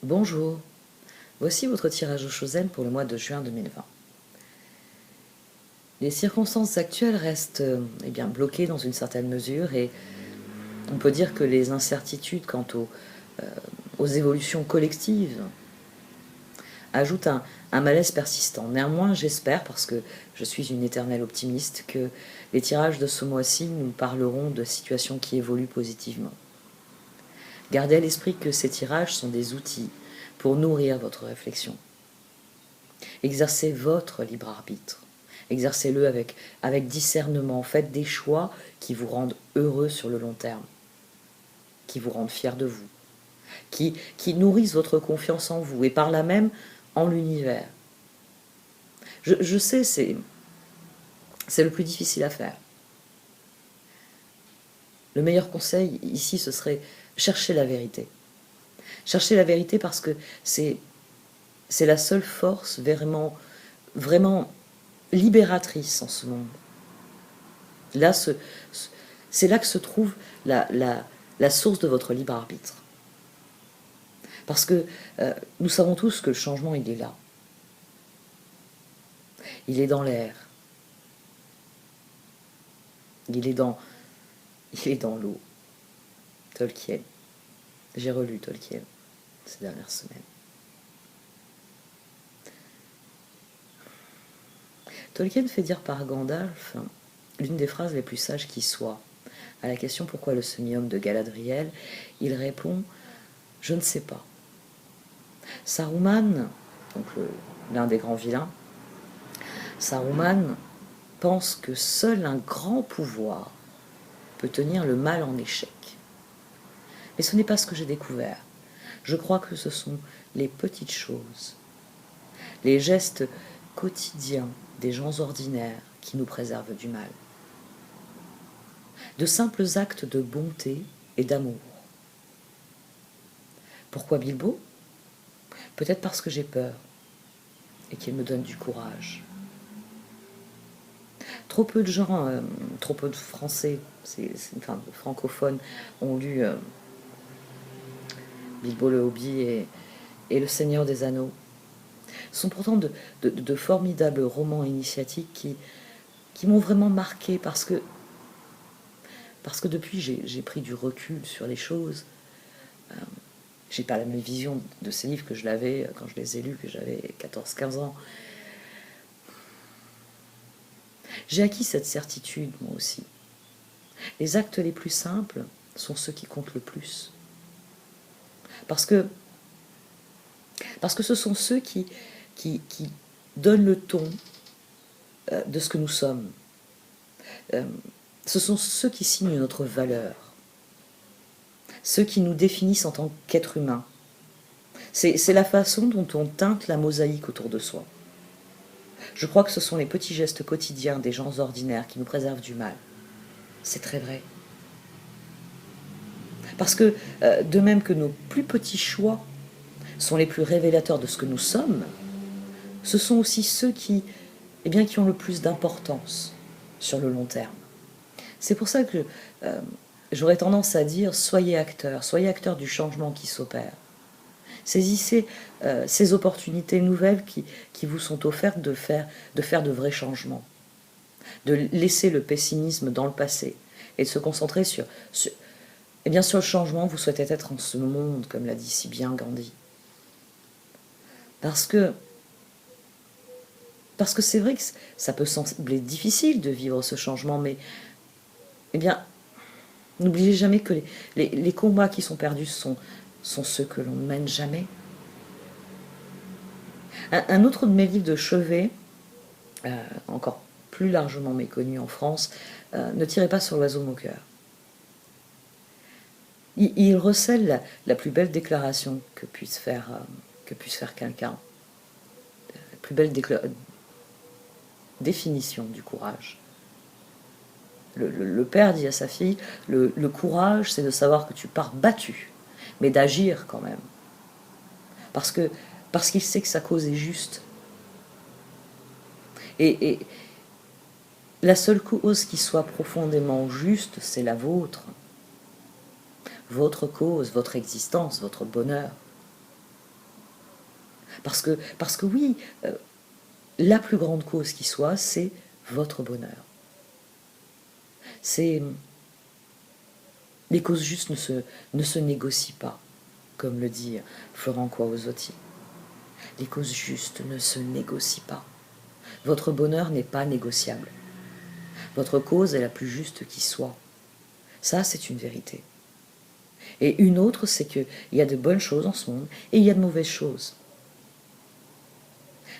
Bonjour, voici votre tirage au Chosen pour le mois de juin 2020. Les circonstances actuelles restent bloquées dans une certaine mesure et on peut dire que les incertitudes quant aux évolutions collectives ajoutent un malaise persistant. Néanmoins, j'espère, parce que je suis une éternelle optimiste, que les tirages de ce mois-ci nous parleront de situations qui évoluent positivement. Gardez à l'esprit que ces tirages sont des outils pour nourrir votre réflexion. Exercez votre libre arbitre. Exercez-le avec discernement. Faites des choix qui vous rendent heureux sur le long terme, qui vous rendent fiers de vous, qui nourrissent votre confiance en vous et par là même en l'univers. Je sais, c'est le plus difficile à faire. Le meilleur conseil ici, ce serait chercher la vérité. Chercher la vérité parce que c'est la seule force vraiment, vraiment libératrice en ce monde. Là, c'est là que se trouve la source de votre libre arbitre. Parce que nous savons tous que le changement, il est là. Il est dans l'air. Il est dans l'eau. Tolkien. J'ai relu Tolkien ces dernières semaines. Tolkien fait dire par Gandalf l'une des phrases les plus sages qui soit. À la question pourquoi le semi-homme de Galadriel, il répond « Je ne sais pas ». Saruman, donc l'un des grands vilains, Saruman pense que seul un grand pouvoir peut tenir le mal en échec. Mais ce n'est pas ce que j'ai découvert. Je crois que ce sont les petites choses, les gestes quotidiens des gens ordinaires qui nous préservent du mal. De simples actes de bonté et d'amour. Pourquoi Bilbo ? Peut-être parce que j'ai peur et qu'il me donne du courage. Trop peu de gens, trop peu de Français, de francophones, ont lu Bilbo le Hobbit et Le Seigneur des Anneaux. Ce sont pourtant de formidables romans initiatiques qui m'ont vraiment marqué parce que depuis j'ai pris du recul sur les choses. J'ai pas la même vision de ces livres que je l'avais quand je les ai lus, que j'avais 14-15 ans. J'ai acquis cette certitude, moi aussi. Les actes les plus simples sont ceux qui comptent le plus. Parce que ce sont ceux qui donnent le ton de ce que nous sommes. Ce sont ceux qui signent notre valeur. Ceux qui nous définissent en tant qu'être humain. C'est la façon dont on teinte la mosaïque autour de soi. Je crois que ce sont les petits gestes quotidiens des gens ordinaires qui nous préservent du mal. C'est très vrai. Parce que, de même que nos plus petits choix sont les plus révélateurs de ce que nous sommes, ce sont aussi ceux qui ont le plus d'importance sur le long terme. C'est pour ça que j'aurais tendance à dire soyez acteurs du changement qui s'opère. Saisissez ces opportunités nouvelles qui vous sont offertes de faire de vrais changements, de laisser le pessimisme dans le passé et de se concentrer sur le changement que vous souhaitez être en ce monde, comme l'a dit si bien Gandhi. Parce que c'est vrai que ça peut sembler difficile de vivre ce changement, mais n'oubliez jamais que les combats qui sont perdus sont ceux que l'on ne mène jamais. Un autre de mes livres de chevet, encore plus largement méconnu en France, Ne tirez pas sur l'oiseau moqueur. Il recèle la plus belle déclaration que puisse faire quelqu'un, la plus belle définition du courage. Le père dit à sa fille, le courage, c'est de savoir que tu pars battu, mais d'agir quand même. Parce qu'il sait que sa cause est juste. Et la seule cause qui soit profondément juste, c'est la vôtre. Votre cause, votre existence, votre bonheur. Parce que oui, la plus grande cause qui soit, c'est votre bonheur. C'est les causes justes ne se négocient pas, comme le dit Florent Coaosotti. Les causes justes ne se négocient pas. Votre bonheur n'est pas négociable. Votre cause est la plus juste qui soit. Ça, c'est une vérité. Et une autre, c'est qu'il y a de bonnes choses en ce monde et il y a de mauvaises choses.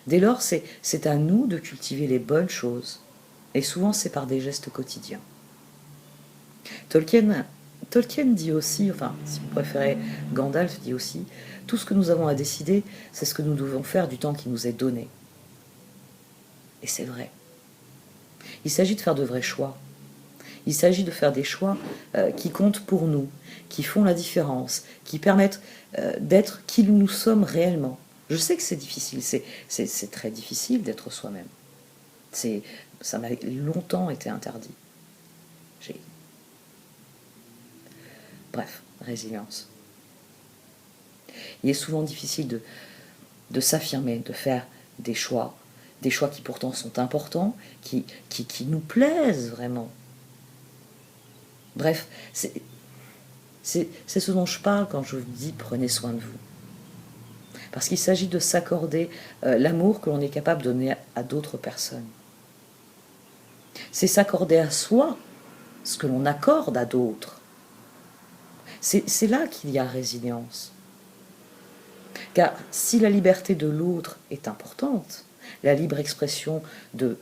Dès lors, c'est à nous de cultiver les bonnes choses. Et souvent, c'est par des gestes quotidiens. Tolkien dit aussi, enfin, si vous préférez, Gandalf dit aussi, tout ce que nous avons à décider, c'est ce que nous devons faire du temps qui nous est donné. Et c'est vrai. Il s'agit de faire de vrais choix. Il s'agit de faire des choix qui comptent pour nous, qui font la différence, qui permettent d'être qui nous sommes réellement. Je sais que c'est difficile, c'est très difficile d'être soi-même. Ça m'a longtemps été interdit. Bref, résilience. Il est souvent difficile de s'affirmer, de faire des choix qui pourtant sont importants, qui nous plaisent vraiment. Bref, c'est ce dont je parle quand je vous dis prenez soin de vous. Parce qu'il s'agit de s'accorder l'amour que l'on est capable de donner à d'autres personnes. C'est s'accorder à soi ce que l'on accorde à d'autres. C'est là qu'il y a résilience. Car si la liberté de l'autre est importante, la libre expression de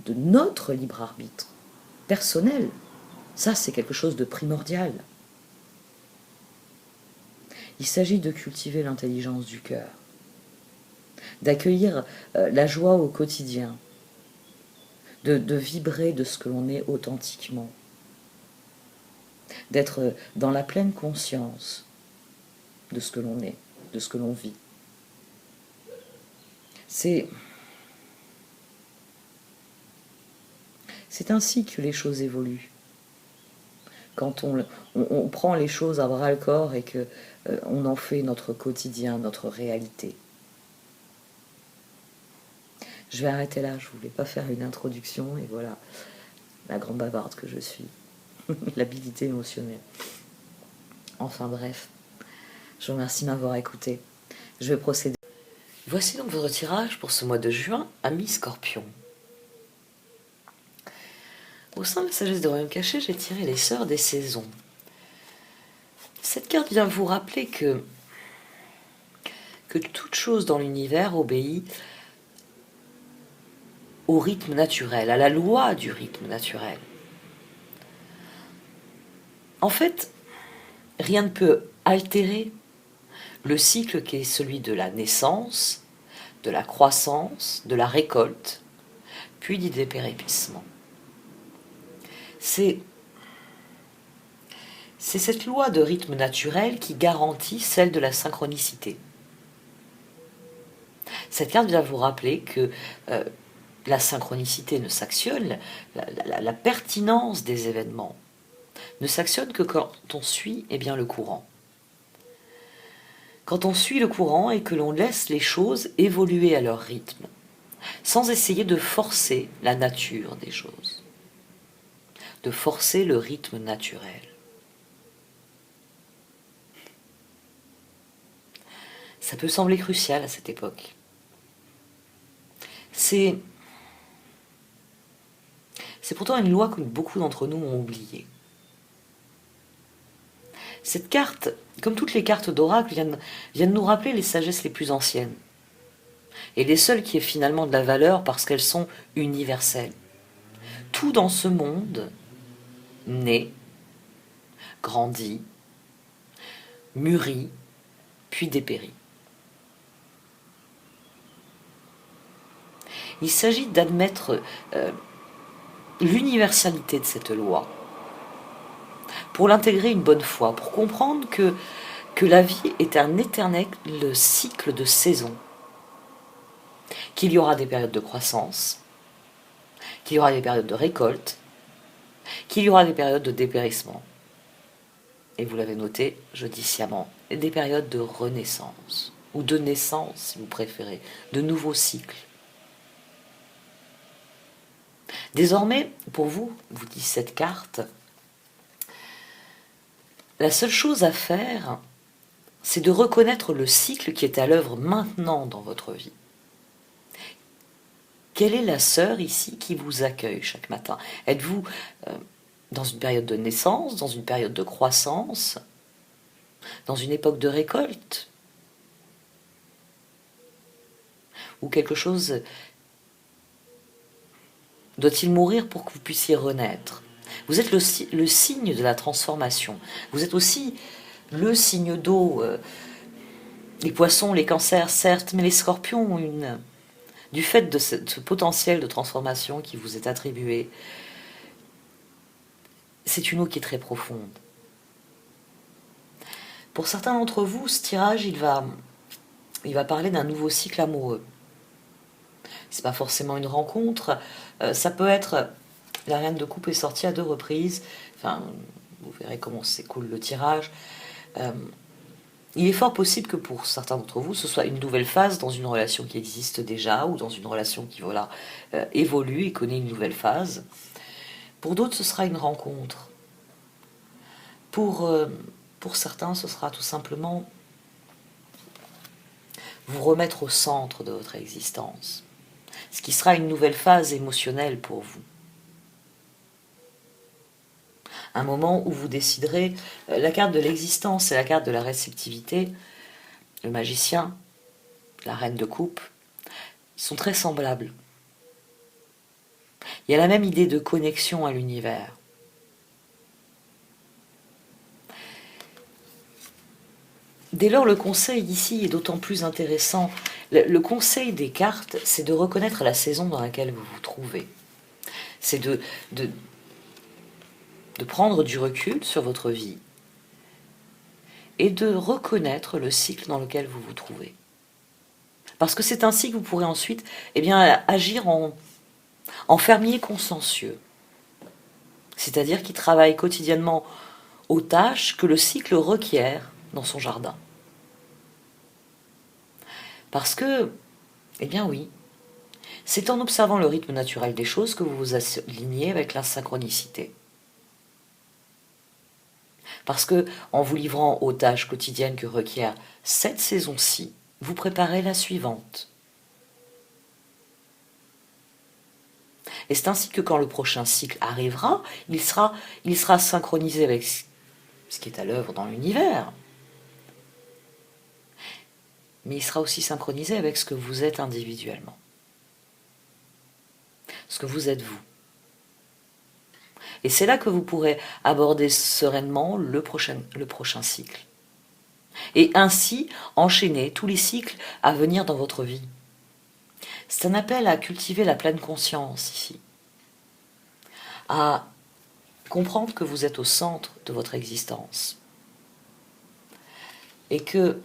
notre libre arbitre personnel, ça c'est quelque chose de primordial. Il s'agit de cultiver l'intelligence du cœur, d'accueillir la joie au quotidien, de vibrer de ce que l'on est authentiquement, d'être dans la pleine conscience de ce que l'on est, de ce que l'on vit. C'est ainsi que les choses évoluent. Quand on prend les choses à bras-le-corps et qu'on en fait notre quotidien, notre réalité. Je vais arrêter là, je ne voulais pas faire une introduction, et voilà, la grande bavarde que je suis. L'habilité émotionnelle. Enfin bref, je vous remercie de m'avoir écouté. Je vais procéder. Voici donc votre tirage pour ce mois de juin, amis Scorpion. Au sein de la sagesse de Royaume Caché, j'ai tiré les sœurs des saisons. Cette carte vient vous rappeler que toute chose dans l'univers obéit au rythme naturel, à la loi du rythme naturel. En fait, rien ne peut altérer le cycle qui est celui de la naissance, de la croissance, de la récolte, puis du dépérissement. C'est cette loi de rythme naturel qui garantit celle de la synchronicité. Cette carte vient vous rappeler que la synchronicité ne s'actionne, la pertinence des événements ne s'actionne que quand on suit le courant. Quand on suit le courant et que l'on laisse les choses évoluer à leur rythme, sans essayer de forcer la nature des choses, de forcer le rythme naturel. Ça peut sembler crucial à cette époque. C'est pourtant une loi que beaucoup d'entre nous ont oubliée. Cette carte, comme toutes les cartes d'oracle, vient de nous rappeler les sagesses les plus anciennes. Et les seules qui aient finalement de la valeur parce qu'elles sont universelles. Tout dans ce monde naît, grandit, mûrit, puis dépérit. Il s'agit d'admettre l'universalité de cette loi, pour l'intégrer une bonne fois, pour comprendre que la vie est un éternel cycle de saisons, qu'il y aura des périodes de croissance, qu'il y aura des périodes de récolte, qu'il y aura des périodes de dépérissement. Et vous l'avez noté, je dis sciemment, des périodes de renaissance. ou de naissance, si vous préférez, de nouveaux cycles. Désormais, pour vous, vous dit cette carte, la seule chose à faire, c'est de reconnaître le cycle qui est à l'œuvre maintenant dans votre vie. Quelle est la sœur ici qui vous accueille chaque matin? Êtes-vous dans une période de naissance, dans une période de croissance, dans une époque de récolte? Ou quelque chose doit-il mourir pour que vous puissiez renaître? Vous êtes le signe de la transformation. Vous êtes aussi le signe d'eau. Les poissons, les cancers, certes, mais les scorpions ont du fait de ce potentiel de transformation qui vous est attribué, c'est une eau qui est très profonde. Pour certains d'entre vous, ce tirage, il va parler d'un nouveau cycle amoureux. C'est pas forcément une rencontre, ça peut être... La reine de coupe est sortie à 2 reprises, enfin, vous verrez comment s'écoule le tirage. Il est fort possible que pour certains d'entre vous, ce soit une nouvelle phase dans une relation qui existe déjà, ou dans une relation qui évolue et connaît une nouvelle phase. Pour d'autres, ce sera une rencontre. Pour certains, ce sera tout simplement vous remettre au centre de votre existence, ce qui sera une nouvelle phase émotionnelle pour vous. Un moment où vous déciderez, la carte de l'existence et la carte de la réceptivité, le magicien, la reine de coupe, sont très semblables. Il y a la même idée de connexion à l'univers. Dès lors, le conseil ici est d'autant plus intéressant. Le conseil des cartes, c'est de reconnaître la saison dans laquelle vous vous trouvez. C'est de prendre du recul sur votre vie et de reconnaître le cycle dans lequel vous vous trouvez. Parce que c'est ainsi que vous pourrez ensuite agir en fermier consciencieux, c'est-à-dire qui travaille quotidiennement aux tâches que le cycle requiert dans son jardin. Parce que, oui, c'est en observant le rythme naturel des choses que vous vous alignez avec la synchronicité. Parce que, en vous livrant aux tâches quotidiennes que requiert cette saison-ci, vous préparez la suivante. Et c'est ainsi que quand le prochain cycle arrivera, il sera synchronisé avec ce qui est à l'œuvre dans l'univers. Mais il sera aussi synchronisé avec ce que vous êtes individuellement. Ce que vous êtes vous. Et c'est là que vous pourrez aborder sereinement le prochain cycle. Et ainsi enchaîner tous les cycles à venir dans votre vie. C'est un appel à cultiver la pleine conscience ici. À comprendre que vous êtes au centre de votre existence. Et que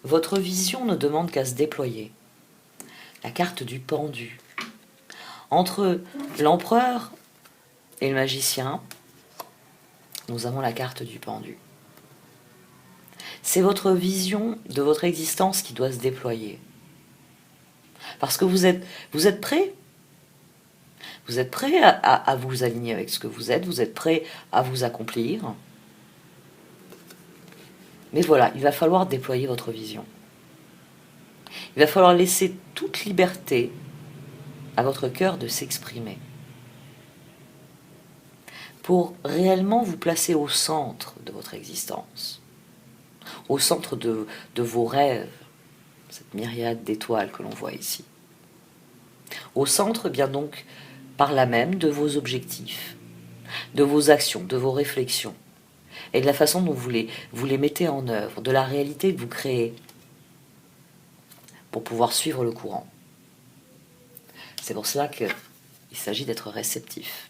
votre vision ne demande qu'à se déployer. La carte du pendu. Entre l'empereur et le magicien, nous avons la carte du pendu. C'est votre vision de votre existence qui doit se déployer. Parce que vous êtes prêt. Vous êtes prêt à vous aligner avec ce que vous êtes prêt à vous accomplir. Mais voilà, il va falloir déployer votre vision. Il va falloir laisser toute liberté à votre cœur de s'exprimer. Pour réellement vous placer au centre de votre existence. Au centre de vos rêves, cette myriade d'étoiles que l'on voit ici. Au centre, bien donc, par là même, de vos objectifs, de vos actions, de vos réflexions, et de la façon dont vous les mettez en œuvre, de la réalité que vous créez, pour pouvoir suivre le courant. C'est pour cela qu'il s'agit d'être réceptif.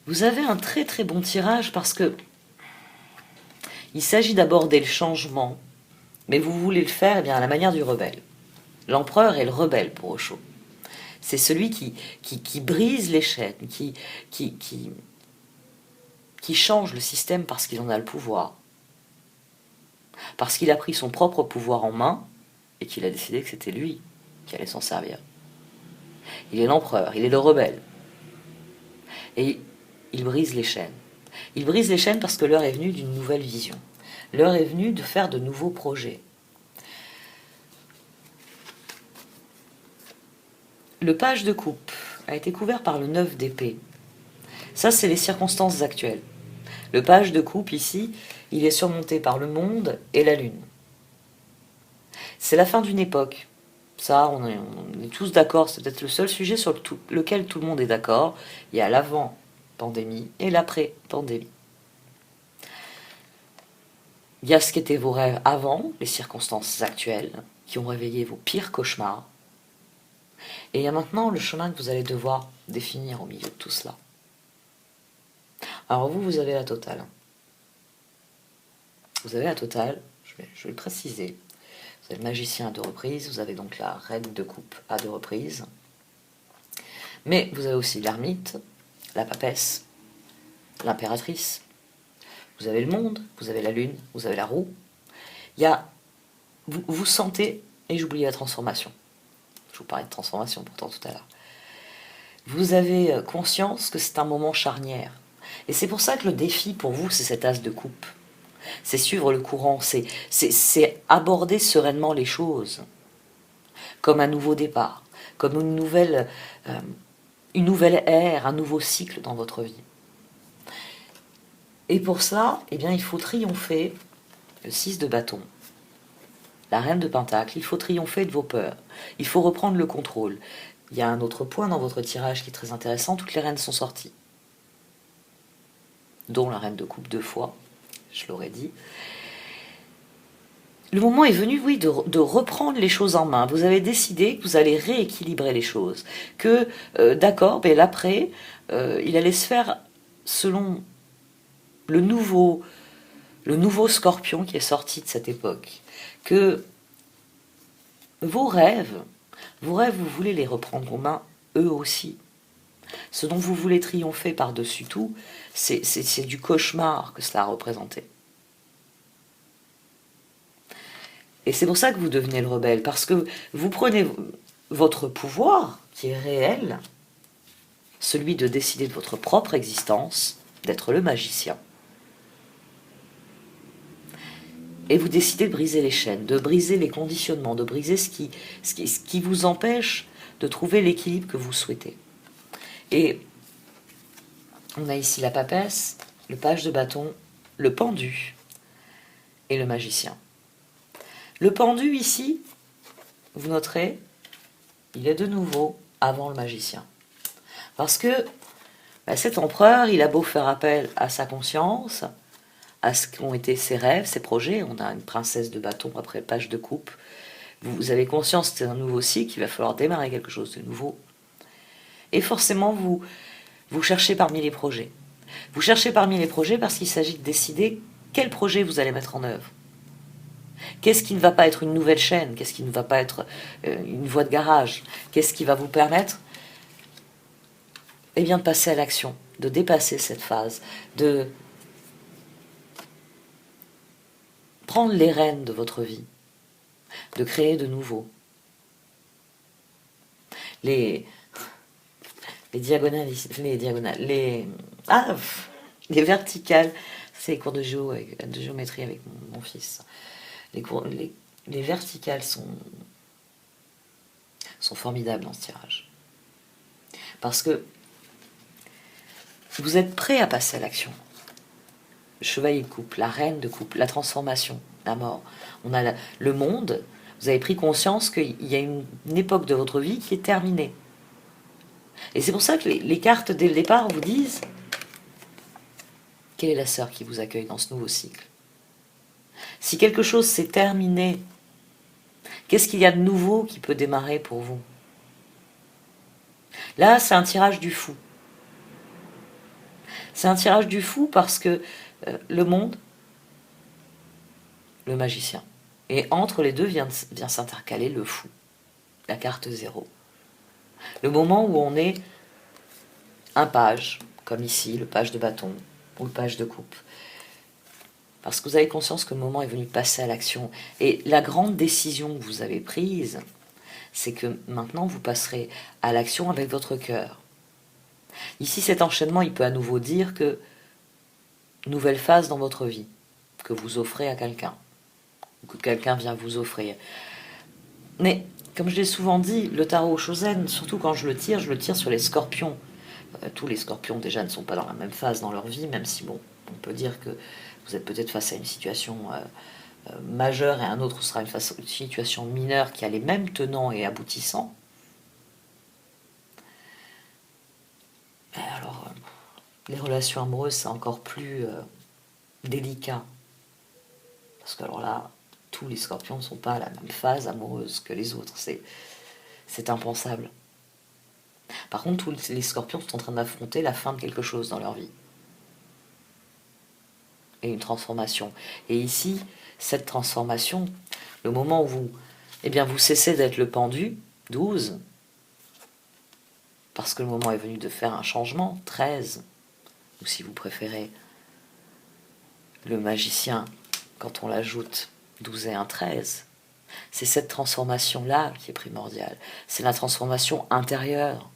Vous avez un très très bon tirage parce que il s'agit d'aborder le changement, mais vous voulez le faire à la manière du rebelle. L'empereur est le rebelle pour Osho. C'est celui qui brise les chaînes, qui qui change le système parce qu'il en a le pouvoir, parce qu'il a pris son propre pouvoir en main et qu'il a décidé que c'était lui qui allait s'en servir. Il est l'empereur, il est le rebelle. Et il brise les chaînes. Il brise les chaînes parce que l'heure est venue d'une nouvelle vision. L'heure est venue de faire de nouveaux projets. Le page de coupe a été couvert par le 9 d'épée. Ça, c'est les circonstances actuelles. Le page de coupe, ici, il est surmonté par le monde et la lune. C'est la fin d'une époque. Ça, on est tous d'accord. C'est peut-être le seul sujet sur lequel tout le monde est d'accord. Il y a l'avant-pandémie et l'après-pandémie. Il y a ce qu'étaient vos rêves avant, les circonstances actuelles, qui ont réveillé vos pires cauchemars. Et il y a maintenant le chemin que vous allez devoir définir au milieu de tout cela. Alors vous avez la totale. Vous avez la totale, je vais le préciser. Vous avez le magicien à 2 reprises, vous avez donc la reine de coupe à 2 reprises. Mais vous avez aussi l'ermite, la papesse, l'impératrice. Vous avez le monde, vous avez la lune, vous avez la roue. Il y a, vous sentez, et j'oublie la transformation. Je vous parlais de transformation pourtant tout à l'heure. Vous avez conscience que c'est un moment charnière. Et c'est pour ça que le défi pour vous, c'est cet as de coupe. C'est suivre le courant, c'est aborder sereinement les choses. Comme un nouveau départ, comme une nouvelle ère, un nouveau cycle dans votre vie. Et pour ça, eh bien, il faut triompher, le 6 de bâton, la reine de pentacle, il faut triompher de vos peurs, il faut reprendre le contrôle. Il y a un autre point dans votre tirage qui est très intéressant, toutes les reines sont sorties, dont la reine de coupe 2 fois, je l'aurais dit. Le moment est venu, oui, de reprendre les choses en main. Vous avez décidé que vous allez rééquilibrer les choses, que, d'accord, mais l'après, il allait se faire selon le nouveau scorpion qui est sorti de cette époque, que vos rêves, vous voulez les reprendre en main, eux aussi. Ce dont vous voulez triompher par-dessus tout, c'est du cauchemar que cela a représenté. Et c'est pour ça que vous devenez le rebelle, parce que vous prenez votre pouvoir, qui est réel, celui de décider de votre propre existence, d'être le magicien, et vous décidez de briser les chaînes, de briser les conditionnements, de briser ce qui vous empêche de trouver l'équilibre que vous souhaitez. Et on a ici la papesse, le page de bâton, le pendu et le magicien. Le pendu ici, vous noterez, il est de nouveau avant le magicien. Parce que cet empereur, il a beau faire appel à sa conscience, à ce qu'ont été ses rêves, ses projets. On a une princesse de bâton après page de coupe. Vous avez conscience que c'est un nouveau cycle, qu'il va falloir démarrer quelque chose de nouveau. Et forcément, vous cherchez parmi les projets. Vous cherchez parmi les projets parce qu'il s'agit de décider quel projet vous allez mettre en œuvre. Qu'est-ce qui ne va pas être une nouvelle chaîne? Qu'est-ce qui ne va pas être une voie de garage? Qu'est-ce qui va vous permettre de passer à l'action, de dépasser cette phase, de prendre les rênes de votre vie, de créer de nouveau. Les diagonales, les verticales, c'est les cours de géométrie avec mon fils. Les verticales sont formidables dans ce tirage. Parce que vous êtes prêt à passer à l'action. Le chevalier de coupe, la reine de coupe, la transformation, la mort. On a le monde, vous avez pris conscience qu'il y a une époque de votre vie qui est terminée. Et c'est pour ça que les cartes, dès le départ, vous disent quelle est la sœur qui vous accueille dans ce nouveau cycle. Si quelque chose s'est terminé, qu'est-ce qu'il y a de nouveau qui peut démarrer pour vous? Là, c'est un tirage du fou. C'est un tirage du fou parce que le monde, le magicien. Et entre les deux vient s'intercaler le fou, la carte 0. Le moment où on est un page, comme ici, le page de bâton, ou le page de coupe. Parce que vous avez conscience que le moment est venu de passer à l'action. Et la grande décision que vous avez prise, c'est que maintenant vous passerez à l'action avec votre cœur. Ici, cet enchaînement, il peut à nouveau dire que nouvelle phase dans votre vie, que vous offrez à quelqu'un, ou que quelqu'un vient vous offrir. Mais, comme je l'ai souvent dit, le tarot Shozen, surtout quand je le tire sur les scorpions. Tous les scorpions déjà ne sont pas dans la même phase dans leur vie, même si bon, on peut dire que vous êtes peut-être face à une situation majeure et un autre sera une situation mineure qui a les mêmes tenants et aboutissants. Et alors, les relations amoureuses, c'est encore plus délicat. Parce que alors là, tous les scorpions ne sont pas à la même phase amoureuse que les autres. C'est impensable. Par contre, tous les scorpions sont en train d'affronter la fin de quelque chose dans leur vie. Et une transformation. Et ici, cette transformation, le moment où vous cessez d'être le pendu, 12, parce que le moment est venu de faire un changement, 13, ou si vous préférez, le magicien, quand on l'ajoute, 12 et 1, 13, c'est cette transformation-là qui est primordiale. C'est la transformation intérieure.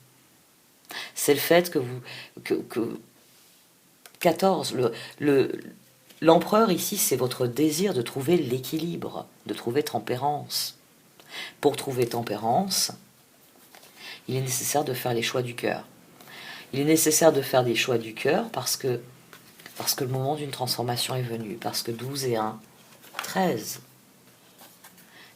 C'est le fait que 14, l'empereur ici, c'est votre désir de trouver l'équilibre, de trouver tempérance. Pour trouver tempérance, il est nécessaire de faire les choix du cœur. Il est nécessaire de faire des choix du cœur parce que le moment d'une transformation est venu, parce que 12 et 1, 13.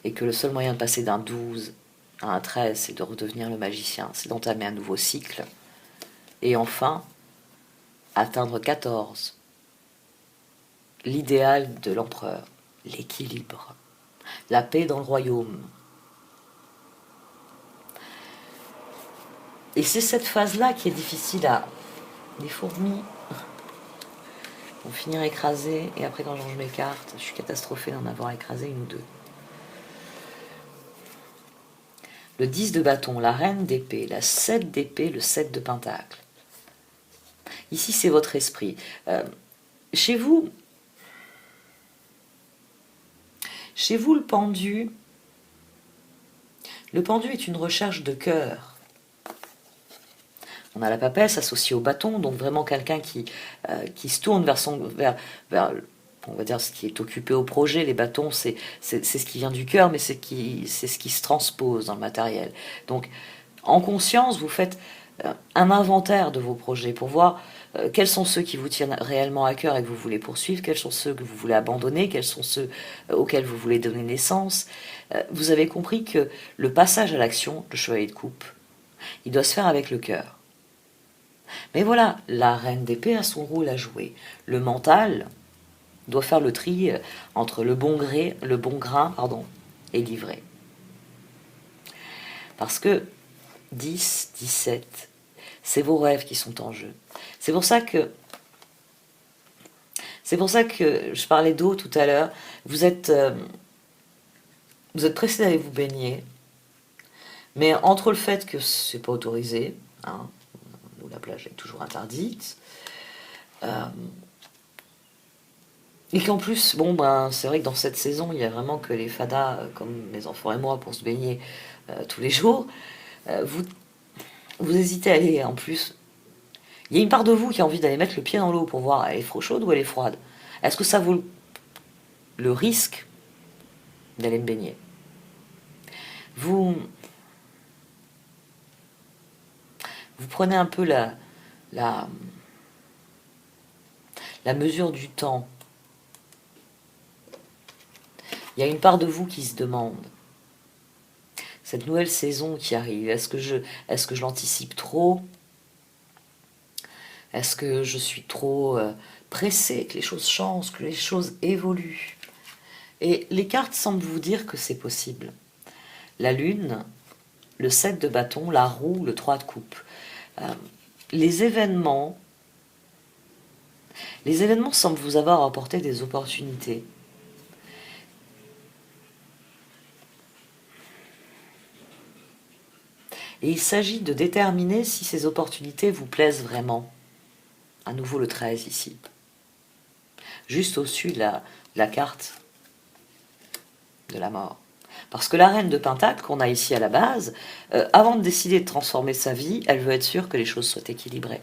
Et que le seul moyen de passer d'un 12 à un 13, c'est de redevenir le magicien, c'est d'entamer un nouveau cycle. Et enfin, atteindre 14. L'idéal de l'empereur, l'équilibre, la paix dans le royaume. Et c'est cette phase-là qui est difficile à... Les fourmis vont finir écrasées, et après quand je m'écarte, je suis catastrophée d'en avoir écrasé une ou deux. Le 10 de bâton, la reine d'épée, la 7 d'épée, le 7 de pentacle. Ici, c'est votre esprit. Chez vous, le pendu est une recherche de cœur. On a la papesse associée au bâton, donc vraiment quelqu'un qui se tourne vers on va dire ce qui est occupé au projet. Les bâtons, c'est ce qui vient du cœur, mais c'est ce qui se transpose dans le matériel. Donc, en conscience, vous faites un inventaire de vos projets pour voir quels sont ceux qui vous tiennent réellement à cœur et que vous voulez poursuivre, quels sont ceux que vous voulez abandonner, quels sont ceux auxquels vous voulez donner naissance. Vous avez compris que le passage à l'action, le chevalier de coupe, il doit se faire avec le cœur. Mais voilà, la reine d'épée a son rôle à jouer. Le mental doit faire le tri entre le bon grain, et l'ivraie. Parce que 10, 17, c'est vos rêves qui sont en jeu. C'est pour ça que je parlais d'eau tout à l'heure. Vous êtes pressé d'aller vous baigner, mais entre le fait que c'est pas autorisé, hein, où la plage est toujours interdite, et qu'en plus, c'est vrai que dans cette saison, il y a vraiment que les fadas, comme mes enfants et moi, pour se baigner tous les jours. Vous hésitez à aller, en plus. Il y a une part de vous qui a envie d'aller mettre le pied dans l'eau pour voir elle est trop chaude ou elle est froide. Est-ce que ça vaut le risque d'aller me baigner? Vous prenez un peu la mesure du temps. Il y a une part de vous qui se demande, cette nouvelle saison qui arrive, est-ce que je l'anticipe trop? Est-ce que je suis trop pressée, que les choses changent, que les choses évoluent? Et les cartes semblent vous dire que c'est possible. La lune, le 7 de bâton, la roue, le 3 de coupe. Les événements semblent vous avoir apporté des opportunités. Et il s'agit de déterminer si ces opportunités vous plaisent vraiment. À nouveau le 13 ici. juste au-dessus de la carte de la mort. Parce que la reine de Pentacle qu'on a ici à la base, avant de décider de transformer sa vie, elle veut être sûre que les choses soient équilibrées.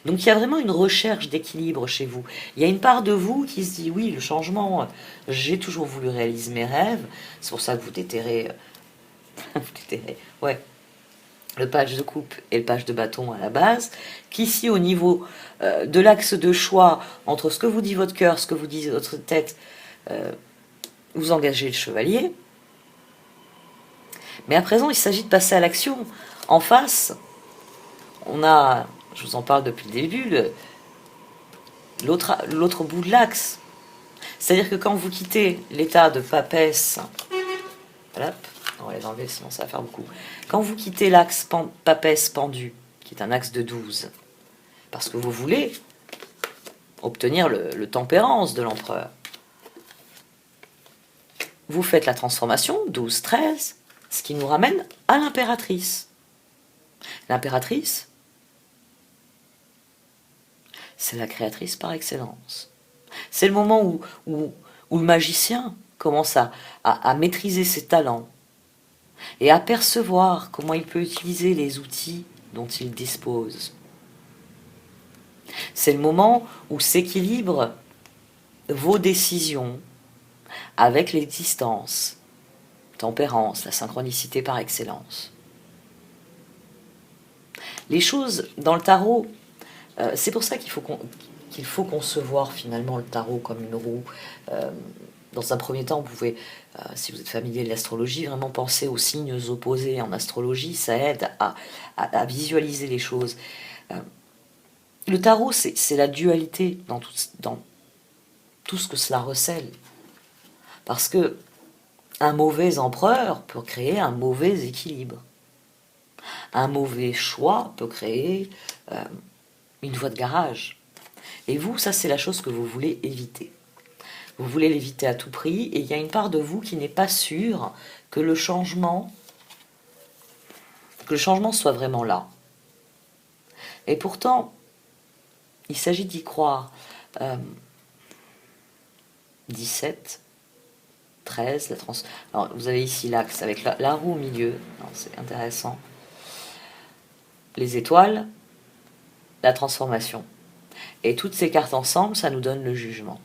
Donc il y a vraiment une recherche d'équilibre chez vous. Il y a une part de vous qui se dit oui, le changement, j'ai toujours voulu réaliser mes rêves. C'est pour ça que vous déterrez, ouais, le page de coupe et le page de bâton à la base, qu'ici au niveau de l'axe de choix entre ce que vous dit votre cœur, ce que vous dit votre tête, vous engagez le chevalier. Mais à présent, il s'agit de passer à l'action. En face, on a, je vous en parle depuis le début, l'autre bout de l'axe. C'est-à-dire que quand vous quittez l'état de papesse, hop, on va les enlever sinon ça va faire beaucoup. Quand vous quittez l'axe papesse pendu, qui est un axe de 12, parce que vous voulez obtenir le tempérance de l'empereur, vous faites la transformation, 12-13, ce qui nous ramène à l'impératrice. L'impératrice, c'est la créatrice par excellence. C'est le moment où le magicien commence à maîtriser ses talents et à percevoir comment il peut utiliser les outils dont il dispose. C'est le moment où s'équilibrent vos décisions avec l'existence, tempérance, la synchronicité par excellence. Les choses dans le tarot, c'est pour ça qu'il faut concevoir finalement le tarot comme une roue. Dans un premier temps, vous pouvez, si vous êtes familier de l'astrologie, vraiment penser aux signes opposés en astrologie, ça aide à visualiser les choses. Le tarot, c'est la dualité dans tout ce que cela recèle. Parce que un mauvais empereur peut créer un mauvais équilibre. Un mauvais choix peut créer une voie de garage. Et vous, ça c'est la chose que vous voulez éviter. Vous voulez l'éviter à tout prix, et il y a une part de vous qui n'est pas sûre que le changement soit vraiment là. Et pourtant, il s'agit d'y croire. 17, 13, Alors, vous avez ici l'axe avec la roue au milieu, c'est intéressant. Les étoiles, la transformation. Et toutes ces cartes ensemble, ça nous donne le jugement.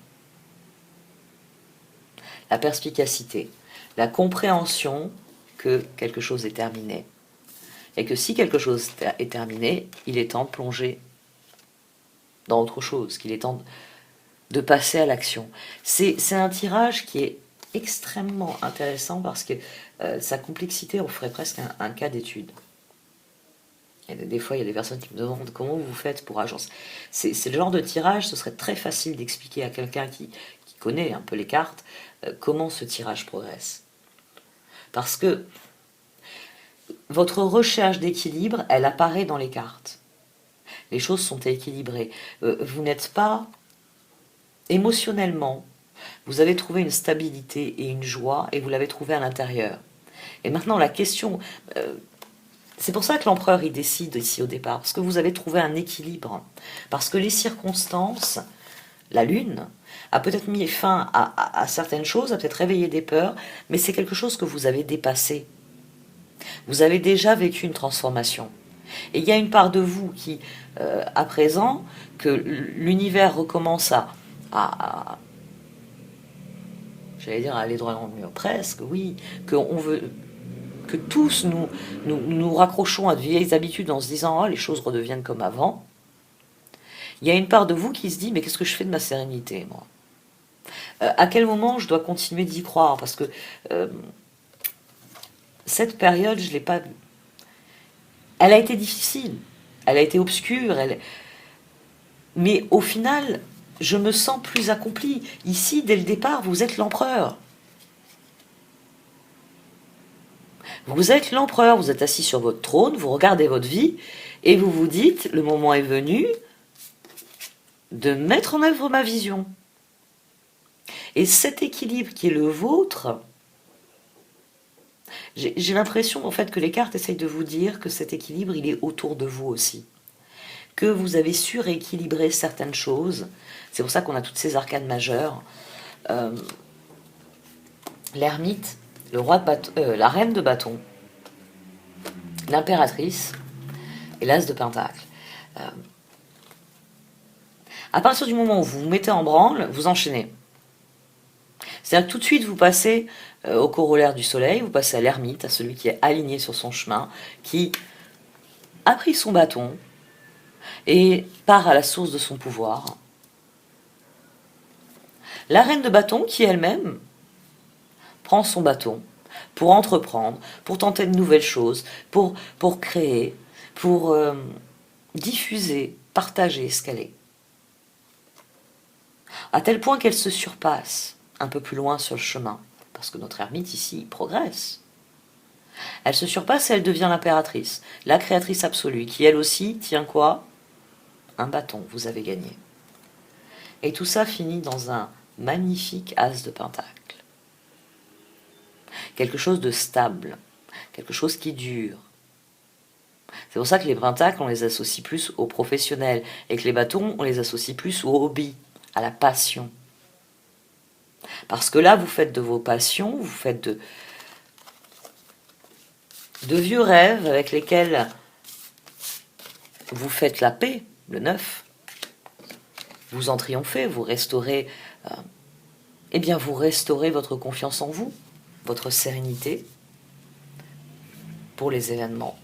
La perspicacité, la compréhension que quelque chose est terminé. Et que si quelque chose est terminé, il est temps de plonger dans autre chose, qu'il est temps de passer à l'action. C'est un tirage qui est extrêmement intéressant parce que sa complexité en ferait presque un cas d'étude. Et des fois, il y a des personnes qui me demandent comment vous faites pour agence. C'est le genre de tirage, ce serait très facile d'expliquer à quelqu'un qui connaît un peu les cartes comment ce tirage progresse. Parce que votre recherche d'équilibre, elle apparaît dans les cartes. Les choses sont équilibrées. Vous n'êtes pas émotionnellement, vous avez trouvé une stabilité et une joie et vous l'avez trouvé à l'intérieur. Et maintenant la question, c'est pour ça que l'empereur il décide ici au départ, parce que vous avez trouvé un équilibre, parce que les circonstances, la lune, a peut-être mis fin à certaines choses, a peut-être réveillé des peurs, mais c'est quelque chose que vous avez dépassé. Vous avez déjà vécu une transformation. Et il y a une part de vous qui, à présent, que l'univers recommence j'allais dire aller droit dans le mur, presque, oui, qu'on veut que tous nous raccrochons à de vieilles habitudes en se disant « Oh, les choses redeviennent comme avant », il y a une part de vous qui se dit « Mais qu'est-ce que je fais de ma sérénité, moi ?» À quel moment je dois continuer d'y croire? Parce que cette période, je ne l'ai pas... Elle a été difficile, elle a été obscure, mais au final, je me sens plus accomplie. Ici, dès le départ, vous êtes l'empereur. Vous êtes l'empereur, vous êtes assis sur votre trône, vous regardez votre vie, et vous vous dites, le moment est venu de mettre en œuvre ma vision. Et cet équilibre qui est le vôtre, j'ai l'impression en fait que les cartes essayent de vous dire que cet équilibre, il est autour de vous aussi. que vous avez su rééquilibrer certaines choses. C'est pour ça qu'on a toutes ces arcanes majeures. L'ermite, le roi de bâton, la reine de bâton, l'impératrice et l'as de pentacle. À partir du moment où vous vous mettez en branle, vous enchaînez. C'est-à-dire que tout de suite, vous passez au corollaire du soleil, vous passez à l'ermite, à celui qui est aligné sur son chemin, qui a pris son bâton et part à la source de son pouvoir. La reine de bâton, qui elle-même prend son bâton pour entreprendre, pour tenter de nouvelles choses, pour créer, pour diffuser, partager ce qu'elle est. À tel point qu'elle se surpasse un peu plus loin sur le chemin, parce que notre ermite ici progresse. Elle se surpasse et elle devient l'impératrice, la créatrice absolue, qui elle aussi tient quoi? Un bâton, vous avez gagné. Et tout ça finit dans un magnifique as de pentacle. Quelque chose de stable, quelque chose qui dure. C'est pour ça que les pentacles, on les associe plus aux professionnels, et que les bâtons, on les associe plus au hobby, à la passion. Parce que là, vous faites de vos passions, vous faites de vieux rêves avec lesquels vous faites la paix, le neuf. Vous en triomphez, vous restaurez, vous restaurez votre confiance en vous, votre sérénité pour les événements.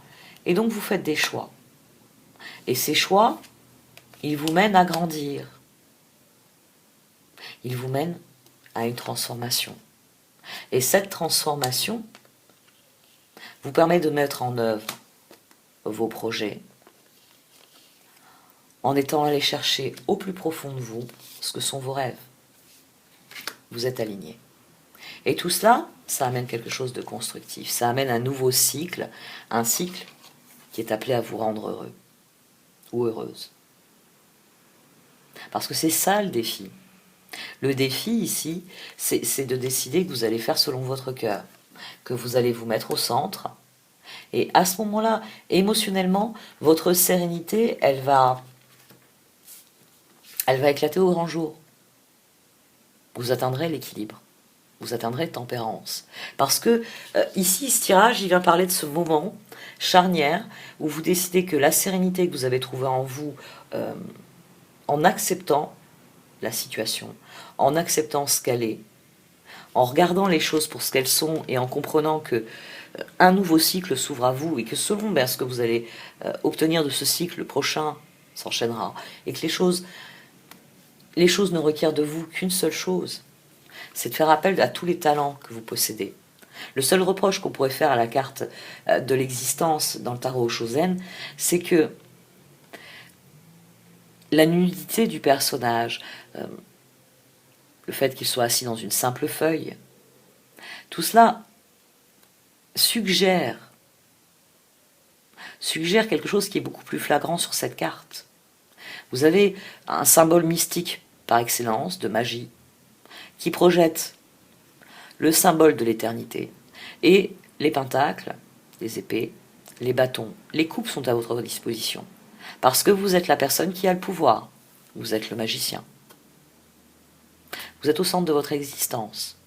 Et donc vous faites des choix. Et ces choix, ils vous mènent à grandir. Ils vous mènent à une transformation. Et cette transformation vous permet de mettre en œuvre vos projets en étant allé chercher au plus profond de vous ce que sont vos rêves. Vous êtes aligné. Et tout cela, ça amène quelque chose de constructif. Ça amène un nouveau cycle, un cycle qui est appelé à vous rendre heureux ou heureuse. Parce que c'est ça le défi. Le défi ici, c'est de décider que vous allez faire selon votre cœur, que vous allez vous mettre au centre. Et à ce moment-là, émotionnellement, votre sérénité, elle va éclater au grand jour. Vous atteindrez l'équilibre. Vous atteindrez tempérance. Parce que ici, ce tirage, il vient parler de ce moment charnière où vous décidez que la sérénité que vous avez trouvée en vous, en acceptant la situation, en acceptant ce qu'elle est, en regardant les choses pour ce qu'elles sont et en comprenant que un nouveau cycle s'ouvre à vous et que selon ce que vous allez obtenir de ce cycle, le prochain s'enchaînera. Et que les choses ne requièrent de vous qu'une seule chose, c'est de faire appel à tous les talents que vous possédez. Le seul reproche qu'on pourrait faire à la carte de l'existence dans le tarot Oshozen, c'est que la nullité du personnage, le fait qu'il soit assis dans une simple feuille, tout cela suggère quelque chose qui est beaucoup plus flagrant sur cette carte. Vous avez un symbole mystique par excellence, de magie, qui projette le symbole de l'éternité. Et les pentacles, les épées, les bâtons, les coupes sont à votre disposition. Parce que vous êtes la personne qui a le pouvoir. Vous êtes le magicien. Vous êtes au centre de votre existence.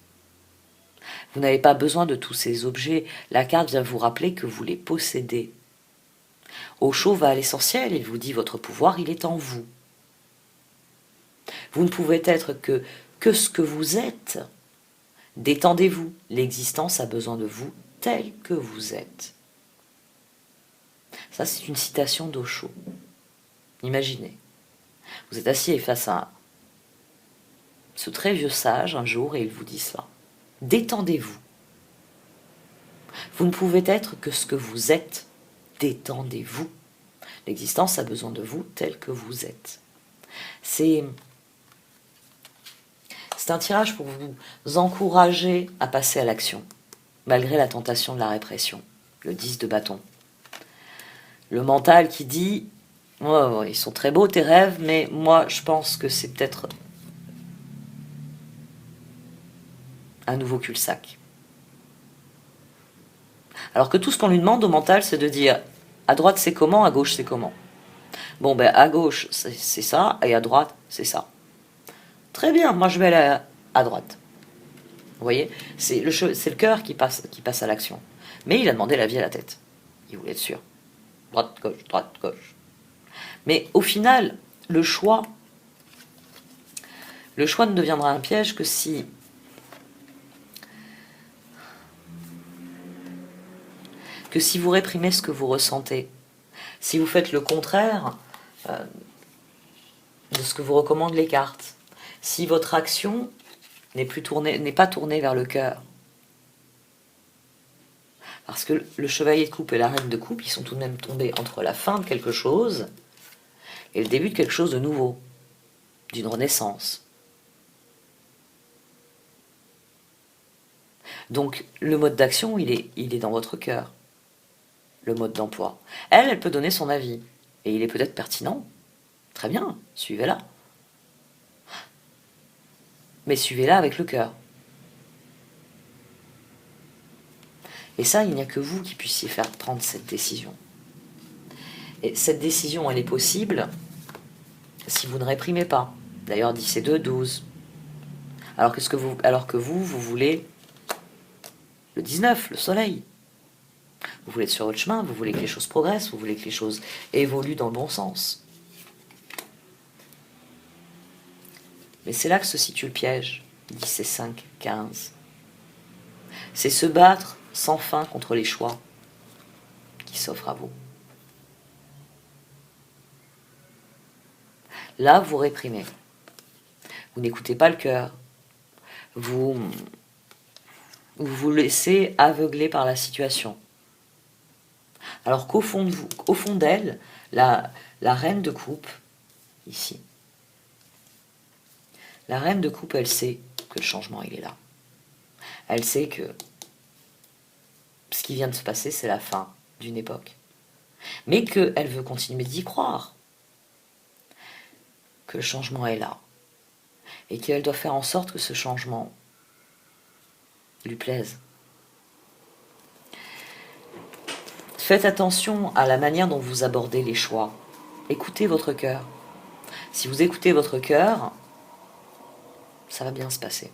Vous n'avez pas besoin de tous ces objets. La carte vient vous rappeler que vous les possédez. Osho va à l'essentiel, il vous dit votre pouvoir, il est en vous. Vous ne pouvez être que ce que vous êtes. Détendez-vous. L'existence a besoin de vous tel que vous êtes. Ça, c'est une citation d'Osho. Imaginez. Vous êtes assis face à ce très vieux sage un jour et il vous dit cela. Détendez-vous. Vous ne pouvez être que ce que vous êtes. Détendez-vous. L'existence a besoin de vous tel que vous êtes. C'est un tirage pour vous encourager à passer à l'action, malgré la tentation de la répression. Le 10 de bâton. Le mental qui dit oh, ils sont très beaux tes rêves, mais moi je pense que c'est peut-être un nouveau cul-de-sac. Alors que tout ce qu'on lui demande au mental, c'est de dire à droite c'est comment, à gauche c'est comment. Bon, ben à gauche, c'est ça, et à droite, c'est ça. Très bien, moi je vais aller à droite. Vous voyez, c'est le cœur qui passe à l'action. Mais il a demandé l'avis à la tête. Il voulait être sûr. Droite, gauche, droite, gauche. Mais au final, le choix ne deviendra un piège que si vous réprimez ce que vous ressentez. Si vous faites le contraire de ce que vous recommandent les cartes. Si votre action n'est pas tournée vers le cœur. Parce que le chevalier de coupe et la reine de coupe, ils sont tout de même tombés entre la fin de quelque chose et le début de quelque chose de nouveau, d'une renaissance. Donc le mode d'action, il est dans votre cœur, le mode d'emploi. Elle peut donner son avis, et il est peut-être pertinent. Très bien, suivez-la. Mais suivez-la avec le cœur. Et ça, il n'y a que vous qui puissiez faire prendre cette décision. Et cette décision, elle est possible si vous ne réprimez pas. D'ailleurs, 10 et 2, 12. Alors que vous voulez le 19, le soleil. Vous voulez être sur votre chemin, vous voulez que les choses progressent, vous voulez que les choses évoluent dans le bon sens. Mais c'est là que se situe le piège. 10 et 5, 15. C'est se battre sans fin contre les choix qui s'offrent à vous. Là, vous réprimez. Vous n'écoutez pas le cœur. Vous vous laissez aveugler par la situation. Alors qu'au fond de vous, au fond d'elle, la reine de coupe, ici, la reine de coupe, elle sait que le changement, il est là. Elle sait que ce qui vient de se passer, c'est la fin d'une époque. Mais qu'elle veut continuer d'y croire. Que le changement est là. Et qu'elle doit faire en sorte que ce changement lui plaise. Faites attention à la manière dont vous abordez les choix. Écoutez votre cœur. Si vous écoutez votre cœur, ça va bien se passer.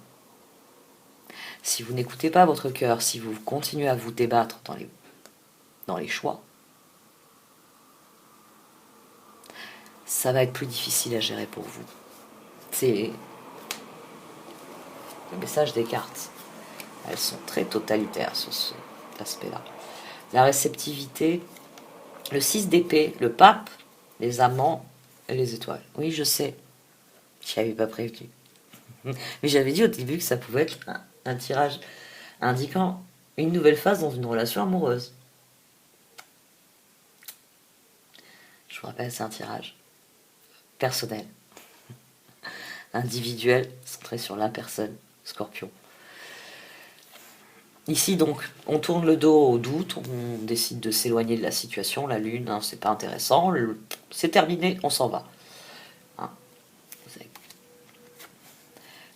Si vous n'écoutez pas votre cœur, si vous continuez à vous débattre dans les choix, ça va être plus difficile à gérer pour vous. C'est le message des cartes. Elles sont très totalitaires sur cet aspect-là. La réceptivité, le 6 d'épée, le pape, les amants et les étoiles. Oui, je sais, je n'avais pas prévenu. Mais j'avais dit au début que ça pouvait être un tirage indiquant une nouvelle phase dans une relation amoureuse. Je vous rappelle, c'est un tirage personnel, individuel, centré sur la personne, Scorpion. Ici donc, on tourne le dos au doute, on décide de s'éloigner de la situation, la lune, hein, c'est pas intéressant, c'est terminé, on s'en va. Hein,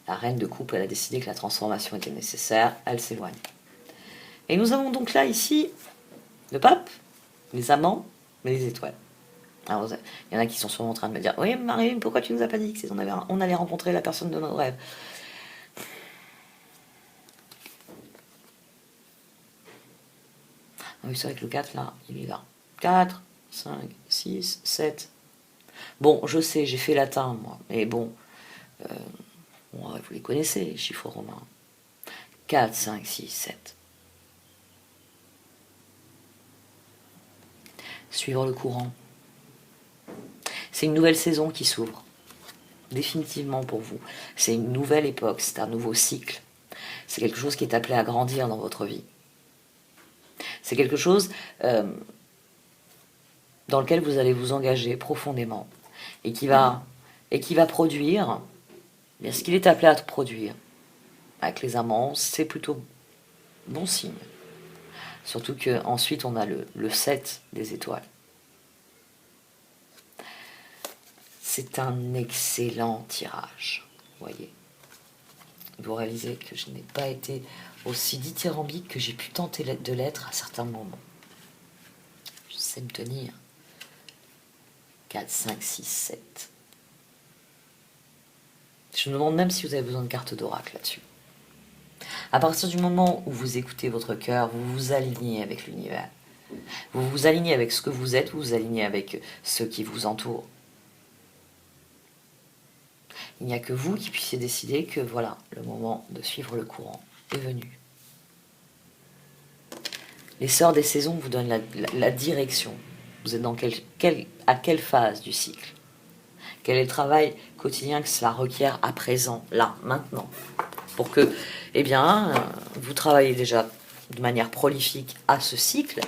la reine de coupe, elle a décidé que la transformation était nécessaire, elle s'éloigne. Et nous avons donc là, ici, le pape, les amants, mais les étoiles. Alors, il y en a qui sont sûrement en train de me dire « Oui, Marie, pourquoi tu nous as pas dit on allait rencontrer la personne de nos rêves ?» Oui, c'est vrai que le 4, là, il est là. 4, 5, 6, 7. Bon, je sais, j'ai fait latin, moi. Mais bon, vous les connaissez, les chiffres romains. 4, 5, 6, 7. Suivre le courant. C'est une nouvelle saison qui s'ouvre. Définitivement pour vous. C'est une nouvelle époque, c'est un nouveau cycle. C'est quelque chose qui est appelé à grandir dans votre vie. C'est quelque chose dans lequel vous allez vous engager profondément et qui va produire bien ce qu'il est appelé à produire. Avec les amants, c'est plutôt bon signe. Surtout qu'ensuite on a le 7 des étoiles. C'est un excellent tirage, vous voyez. Vous réalisez que je n'ai pas été aussi dithyrambique que j'ai pu tenter de l'être à certains moments. Je sais me tenir. 4, 5, 6, 7. Je me demande même si vous avez besoin de cartes d'oracle là-dessus. À partir du moment où vous écoutez votre cœur, vous vous alignez avec l'univers. Vous vous alignez avec ce que vous êtes, vous vous alignez avec ceux qui vous entourent. Il n'y a que vous qui puissiez décider que voilà, le moment de suivre le courant est venu. Les sœurs des saisons vous donnent la direction. Vous êtes dans à quelle phase du cycle? Quel est le travail quotidien que cela requiert à présent, là, maintenant? Pour que, eh bien, vous travaillez déjà de manière prolifique à ce cycle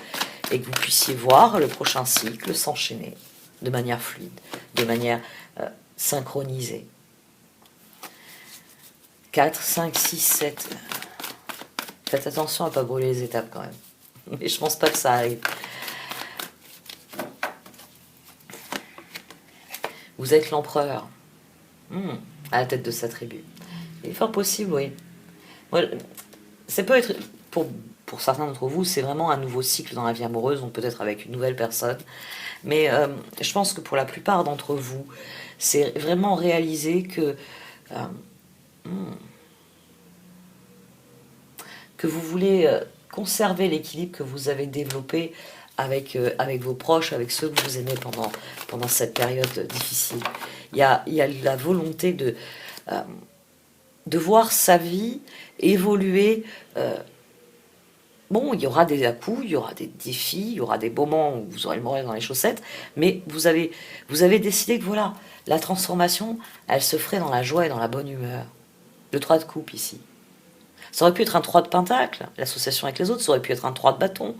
et que vous puissiez voir le prochain cycle s'enchaîner de manière fluide, de manière synchronisée. 4, 5, 6, 7. Faites attention à ne pas brûler les étapes quand même. Mais je pense pas que ça arrive. Vous êtes l'empereur. À la tête de sa tribu. Il est fort possible, oui. Moi, ça peut être, pour certains d'entre vous, c'est vraiment un nouveau cycle dans la vie amoureuse, donc peut-être avec une nouvelle personne. Mais je pense que pour la plupart d'entre vous, c'est vraiment réaliser que vous voulez conserver l'équilibre que vous avez développé avec vos proches, avec ceux que vous aimez pendant cette période difficile. Il y a la volonté de voir sa vie évoluer. Bon, il y aura des à-coups, il y aura des défis, il y aura des moments où vous aurez le moral dans les chaussettes, mais vous avez décidé que voilà, la transformation, elle se ferait dans la joie et dans la bonne humeur. Le 3 de coupe ici. Ça aurait pu être un 3 de pentacle, l'association avec les autres, ça aurait pu être un 3 de bâton,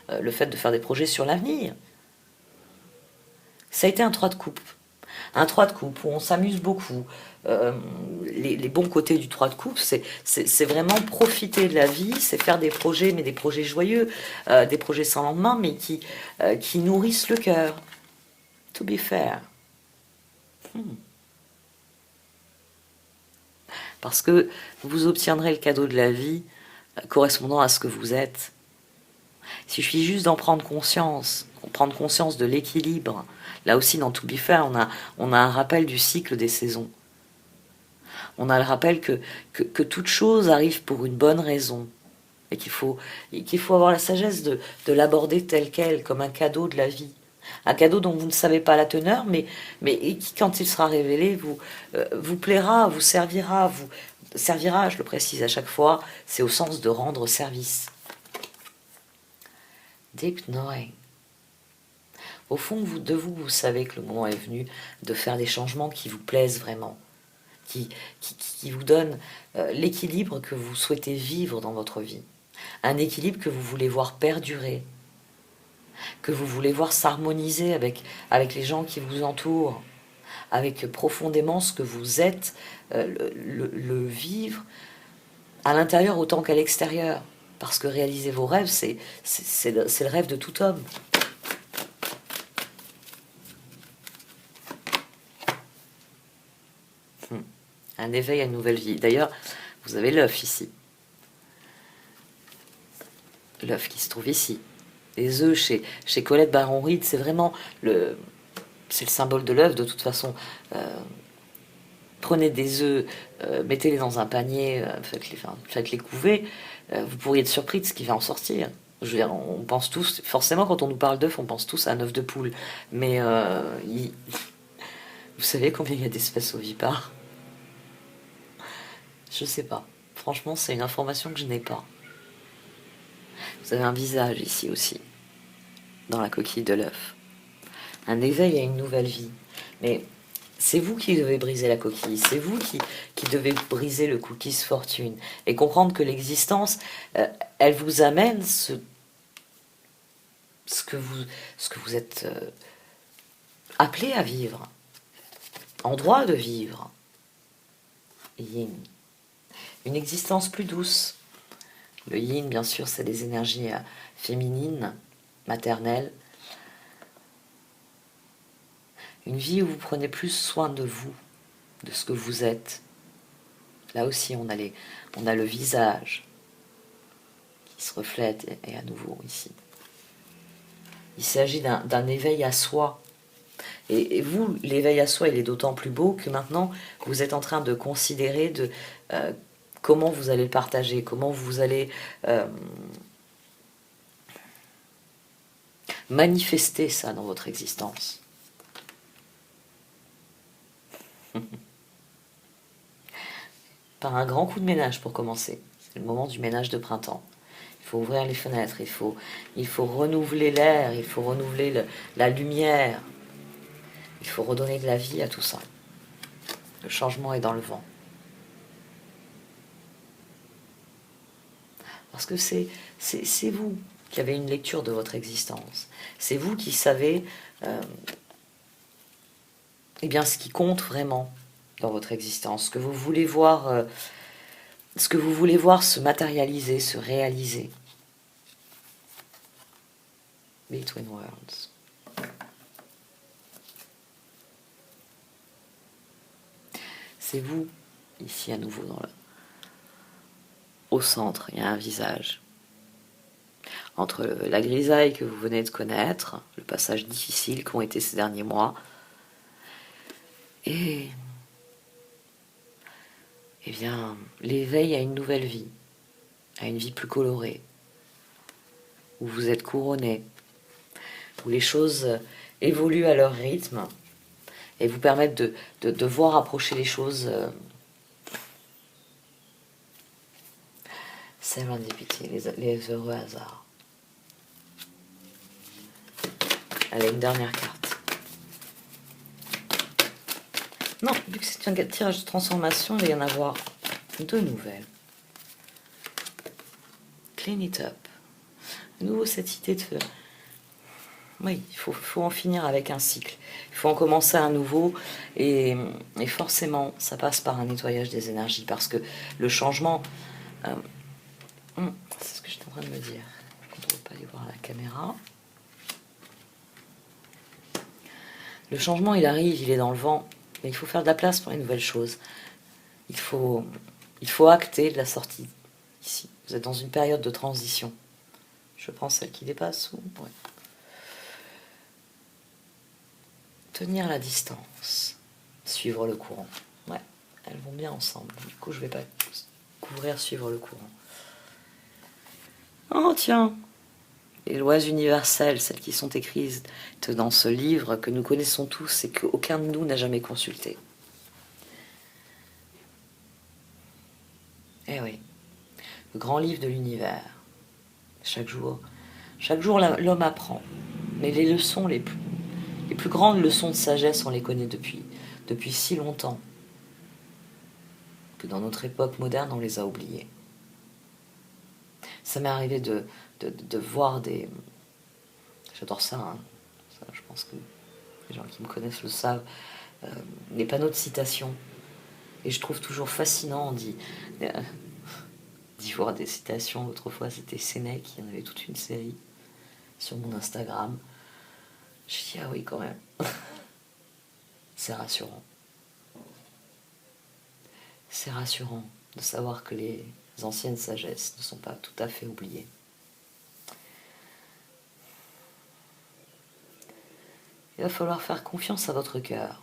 le fait de faire des projets sur l'avenir. Ça a été un 3 de coupe. Un 3 de coupe où on s'amuse beaucoup. Les bons côtés du 3 de coupe, c'est vraiment profiter de la vie, c'est faire des projets, mais des projets joyeux, des projets sans lendemain, mais qui nourrissent le cœur. To be fair. Parce que vous obtiendrez le cadeau de la vie correspondant à ce que vous êtes. Il suffit juste d'en prendre conscience de l'équilibre. Là aussi, dans To Be Fair, on a un rappel du cycle des saisons. On a le rappel que toute chose arrive pour une bonne raison. Et qu'il faut avoir la sagesse de l'aborder tel quel, comme un cadeau de la vie. Un cadeau dont vous ne savez pas la teneur, mais qui, quand il sera révélé, vous plaira, vous servira, je le précise à chaque fois, c'est au sens de rendre service. Deep knowing. Au fond de vous savez que le moment est venu de faire des changements qui vous plaisent vraiment, qui vous donnent l'équilibre que vous souhaitez vivre dans votre vie. Un équilibre que vous voulez voir perdurer, que vous voulez voir s'harmoniser avec les gens qui vous entourent, avec profondément ce que vous êtes, le vivre à l'intérieur autant qu'à l'extérieur. Parce que réaliser vos rêves, c'est le rêve de tout homme. Un éveil à une nouvelle vie. D'ailleurs, vous avez l'œuf ici. L'œuf qui se trouve ici. Les œufs chez Colette Baron-Reed, c'est vraiment c'est le symbole de l'œuf. De toute façon, prenez des œufs, mettez-les dans un panier, faites-les couver. Vous pourriez être surpris de ce qui va en sortir. Je veux dire, on pense tous, forcément quand on nous parle d'œuf, on pense tous à un œuf de poule. Mais vous savez combien il y a d'espèces ovipares? Je sais pas. Franchement, c'est une information que je n'ai pas. Vous avez un visage ici aussi, dans la coquille de l'œuf. Un éveil à une nouvelle vie. Mais c'est vous qui devez briser la coquille, c'est vous qui devez briser le cookies fortune et comprendre que l'existence, elle vous amène ce que vous êtes appelé à vivre, en droit de vivre. Yin. Une existence plus douce. Le yin, bien sûr, c'est des énergies féminines, maternelles. Une vie où vous prenez plus soin de vous, de ce que vous êtes. Là aussi, on a le visage qui se reflète et à nouveau ici. Il s'agit d'un éveil à soi. Et vous, l'éveil à soi, il est d'autant plus beau que maintenant, vous êtes en train de considérer comment vous allez le partager, comment vous allez manifester ça dans votre existence. Par un grand coup de ménage pour commencer. C'est le moment du ménage de printemps. Il faut ouvrir les fenêtres, il faut renouveler l'air, il faut renouveler la lumière. Il faut redonner de la vie à tout ça. Le changement est dans le vent. Parce que c'est vous qui avez une lecture de votre existence. C'est vous qui savez eh bien, ce qui compte vraiment dans votre existence, ce que vous voulez voir, se matérialiser, se réaliser. Between Worlds. C'est vous, ici à nouveau, au centre, il y a un visage. Entre la grisaille que vous venez de connaître, le passage difficile qu'ont été ces derniers mois, et eh bien, l'éveil à une nouvelle vie, à une vie plus colorée, où vous êtes couronné, où les choses évoluent à leur rythme et vous permettent de voir approcher les choses. Serendipity, les heureux hasards. Allez, une dernière carte. Non, vu que c'est un tirage de transformation, il va y en avoir deux nouvelles. Clean it up. De nouveau, cette idée de... Oui, il faut en finir avec un cycle. Il faut en commencer un nouveau. Et forcément, ça passe par un nettoyage des énergies. Parce que le changement... c'est ce que j'étais en train de me dire. On ne peut pas aller voir la caméra. Le changement, il arrive, il est dans le vent. Mais il faut faire de la place pour les nouvelles choses. Il faut acter la sortie ici. Vous êtes dans une période de transition. Je pense celle qui dépasse ou... Ouais. Tenir la distance. Suivre le courant. Ouais, elles vont bien ensemble. Du coup, je ne vais pas couvrir suivre le courant. Oh, tiens, les lois universelles, celles qui sont écrites dans ce livre que nous connaissons tous et qu'aucun de nous n'a jamais consulté. Eh oui, le grand livre de l'univers. Chaque jour, l'homme apprend. Mais les leçons, les plus grandes leçons de sagesse, on les connaît depuis si longtemps que dans notre époque moderne, on les a oubliées. Ça m'est arrivé de voir des... J'adore ça, hein. Ça, je pense que les gens qui me connaissent le savent. Les panneaux de citation. Et je trouve toujours fascinant d'y voir des citations. Autrefois, c'était Sénèque, il y en avait toute une série sur mon Instagram. Je dis, ah oui, quand même. C'est rassurant. C'est rassurant de savoir que les anciennes sagesses ne sont pas tout à fait oubliées. Il va falloir faire confiance à votre cœur.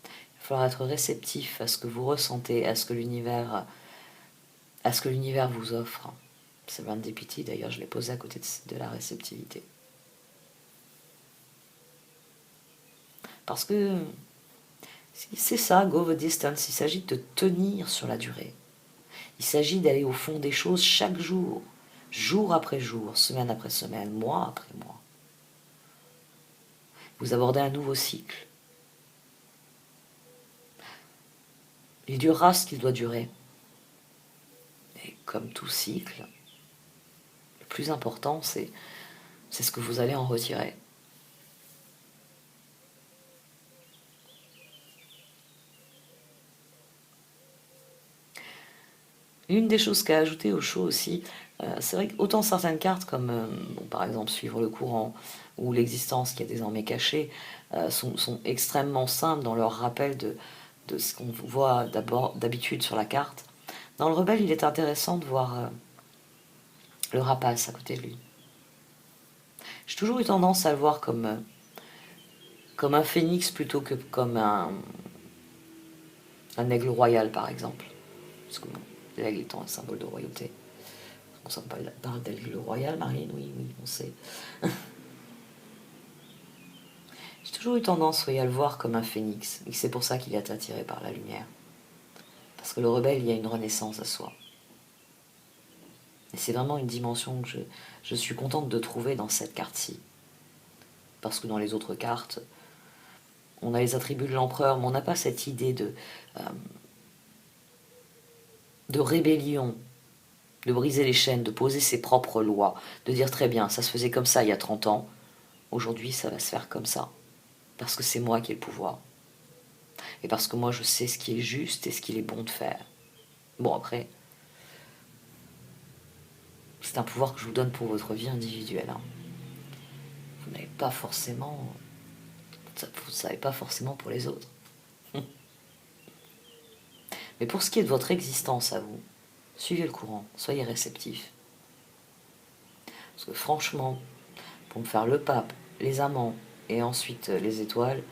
Il va falloir être réceptif à ce que vous ressentez, à ce que l'univers vous offre. Serendipity, d'ailleurs, je l'ai posé à côté de la réceptivité. Parce que c'est ça, go the distance. Il s'agit de tenir sur la durée. Il s'agit d'aller au fond des choses chaque jour, jour après jour, semaine après semaine, mois après mois. Vous abordez un nouveau cycle. Il durera ce qu'il doit durer. Et comme tout cycle, le plus important, c'est ce que vous allez en retirer. Une des choses qu'a ajouté au show aussi, c'est vrai qu'autant certaines cartes comme par exemple Suivre le courant ou L'existence qui est désormais cachée sont extrêmement simples dans leur rappel de ce qu'on voit d'habitude sur la carte. Dans le Rebelle, il est intéressant de voir le rapace à côté de lui. J'ai toujours eu tendance à le voir comme un phénix plutôt que comme un aigle royal, par exemple. Parce que bon, l'aigle étant un symbole de royauté. On s'en parle d'aigle royal, Marine, oui, oui, on sait. J'ai toujours eu tendance, oui, à le voir comme un phénix, et c'est pour ça qu'il est attiré par la lumière. Parce que le rebelle, il y a une renaissance à soi. Et c'est vraiment une dimension que je suis contente de trouver dans cette carte-ci. Parce que dans les autres cartes, on a les attributs de l'empereur, mais on n'a pas cette idée de rébellion, de briser les chaînes, de poser ses propres lois, de dire très bien, ça se faisait comme ça il y a 30 ans, aujourd'hui ça va se faire comme ça, parce que c'est moi qui ai le pouvoir. Et parce que moi je sais ce qui est juste et ce qu'il est bon de faire. Bon après, c'est un pouvoir que je vous donne pour votre vie individuelle. Hein. Vous n'avez pas forcément... Vous ne savez pas forcément pour les autres. Mais pour ce qui est de votre existence à vous, suivez le courant, soyez réceptifs. Parce que franchement, pour me faire le pape, les amants et ensuite les étoiles,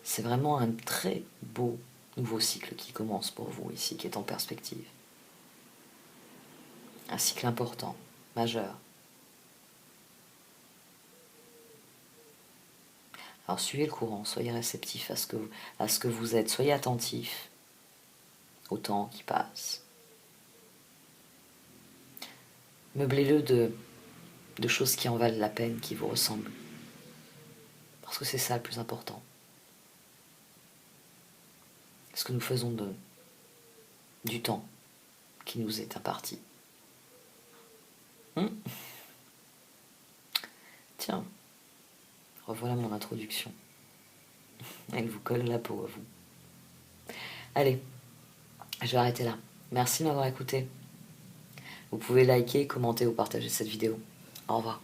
c'est vraiment un très beau nouveau cycle qui commence pour vous ici, qui est en perspective. Un cycle important, majeur. Alors suivez le courant, soyez réceptifs à ce que vous êtes, soyez attentifs au temps qui passe. Meublez-le de choses qui en valent la peine, qui vous ressemblent. Parce que c'est ça le plus important. Ce que nous faisons du temps qui nous est imparti. Tiens, revoilà mon introduction. Elle vous colle la peau à vous. Allez, je vais arrêter là. Merci de m'avoir écouté. Vous pouvez liker, commenter ou partager cette vidéo. Au revoir.